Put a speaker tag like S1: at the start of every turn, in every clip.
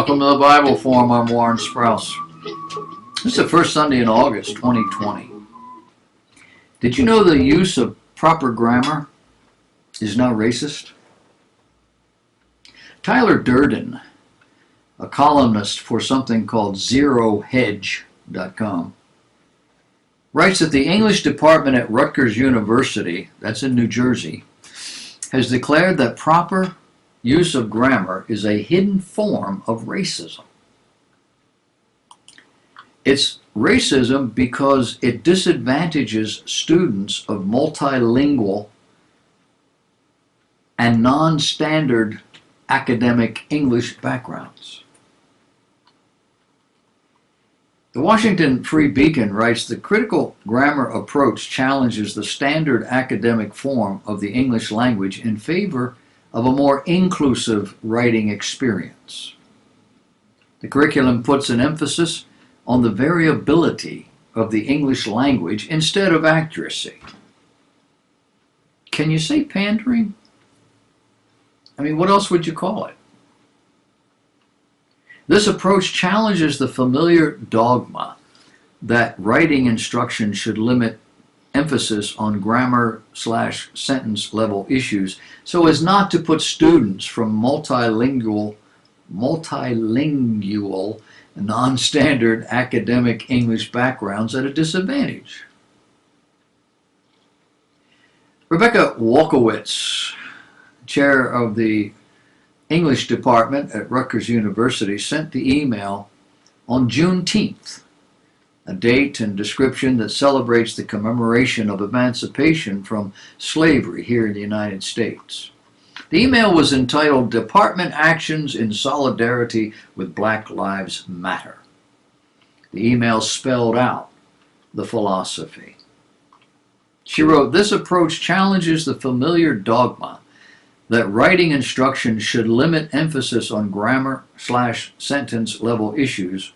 S1: Welcome to the Bible Forum. I'm Warren Sprouse. This is the first Sunday in August 2020. Did you know the use of proper grammar is now racist? Tyler Durden, a columnist for something called ZeroHedge.com, writes that the English department at Rutgers University, that's in New Jersey, has declared that proper use of grammar is a hidden form of racism. It's racism because it disadvantages students of multilingual and non-standard academic English backgrounds. The Washington Free Beacon writes the critical grammar approach challenges the standard academic form of the English language in favor of a more inclusive writing experience. The curriculum puts an emphasis on the variability of the English language instead of accuracy. Can you say pandering? I mean, what else would you call it? This approach challenges the familiar dogma that writing instruction should limit emphasis on grammar/sentence level issues so as not to put students from multilingual, non-standard academic English backgrounds at a disadvantage. Rebecca Wolkowitz, chair of the English department at Rutgers University, sent the email on Juneteenth, a date and description that celebrates the commemoration of emancipation from slavery here in the United States. The email was entitled Department Actions in Solidarity with Black Lives Matter. The email spelled out the philosophy. She wrote, "This approach challenges the familiar dogma that writing instruction should limit emphasis on grammar/sentence level issues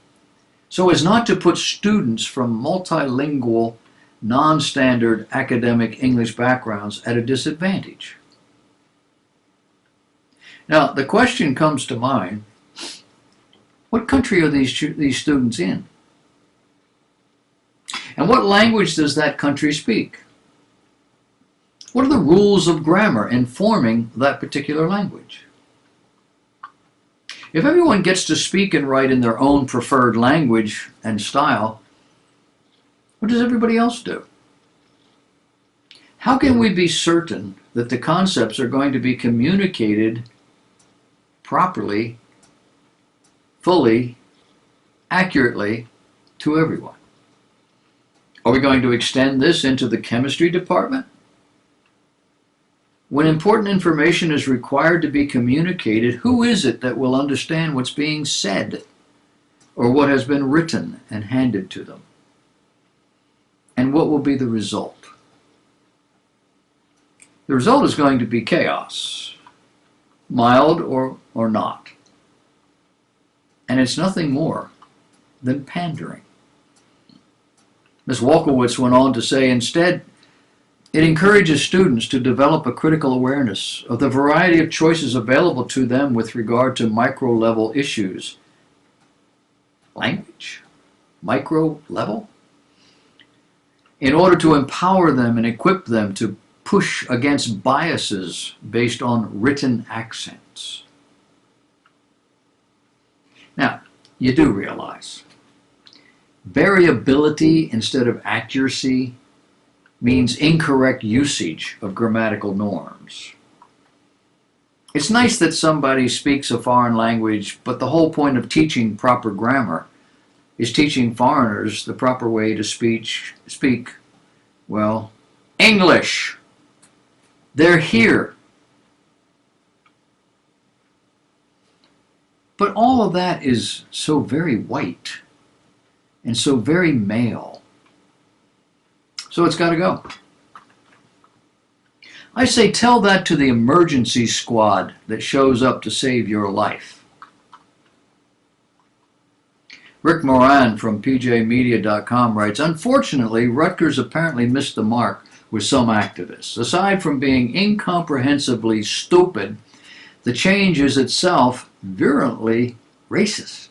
S1: so as not to put students from multilingual, non-standard academic English backgrounds at a disadvantage." Now, the question comes to mind, what country are these students in? And what language does that country speak? What are the rules of grammar informing that particular language? If everyone gets to speak and write in their own preferred language and style, what does everybody else do? How can we be certain that the concepts are going to be communicated properly, fully, accurately to everyone? Are we going to extend this into the chemistry department? When important information is required to be communicated, who is it that will understand what's being said or what has been written and handed to them? And what will be the result? The result is going to be chaos, mild or not. And it's nothing more than pandering. Ms. Wolkowitz went on to say, instead, it encourages students to develop a critical awareness of the variety of choices available to them with regard to micro-level issues. Language? Micro-level? In order to empower them and equip them to push against biases based on written accents. Now, you do realize variability instead of accuracy means incorrect usage of grammatical norms. It's nice that somebody speaks a foreign language, but the whole point of teaching proper grammar is teaching foreigners the proper way to speak, well, English. They're here. But all of that is so very white and so very male. So it's got to go. I say tell that to the emergency squad that shows up to save your life. Rick Moran from pjmedia.com writes, unfortunately, Rutgers apparently missed the mark with some activists. Aside from being incomprehensibly stupid, the change is itself virulently racist.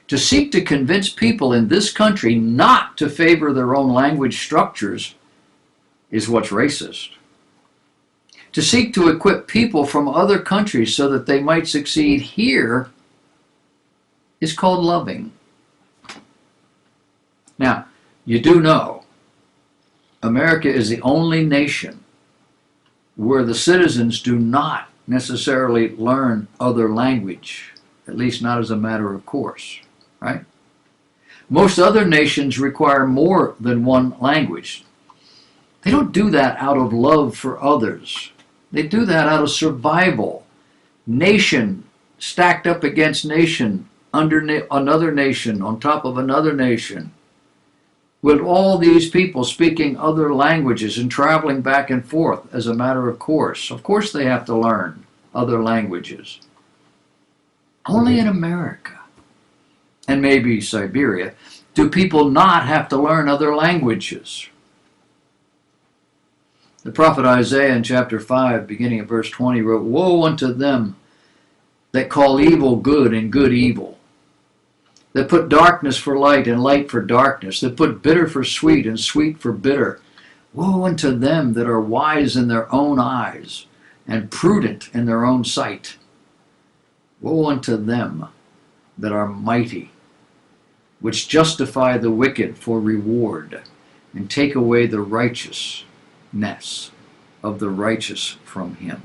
S1: To seek to convince people in this country not to favor their own language structures is what's racist. To seek to equip people from other countries so that they might succeed here is called loving. Now, you do know America is the only nation where the citizens do not necessarily learn other language, at least not as a matter of course, right? Most other nations require more than one language. They don't do that out of love for others. They do that out of survival. Nation stacked up against nation, under another nation, on top of another nation. With all these people speaking other languages and traveling back and forth as a matter of course. Of course they have to learn other languages. Only in America, and maybe Siberia, do people not have to learn other languages. The prophet Isaiah in chapter 5, beginning at verse 20, wrote, "Woe unto them that call evil good and good evil, that put darkness for light and light for darkness, that put bitter for sweet and sweet for bitter. Woe unto them that are wise in their own eyes and prudent in their own sight. Woe unto them that are mighty, which justify the wicked for reward, and take away the righteousness of the righteous from him."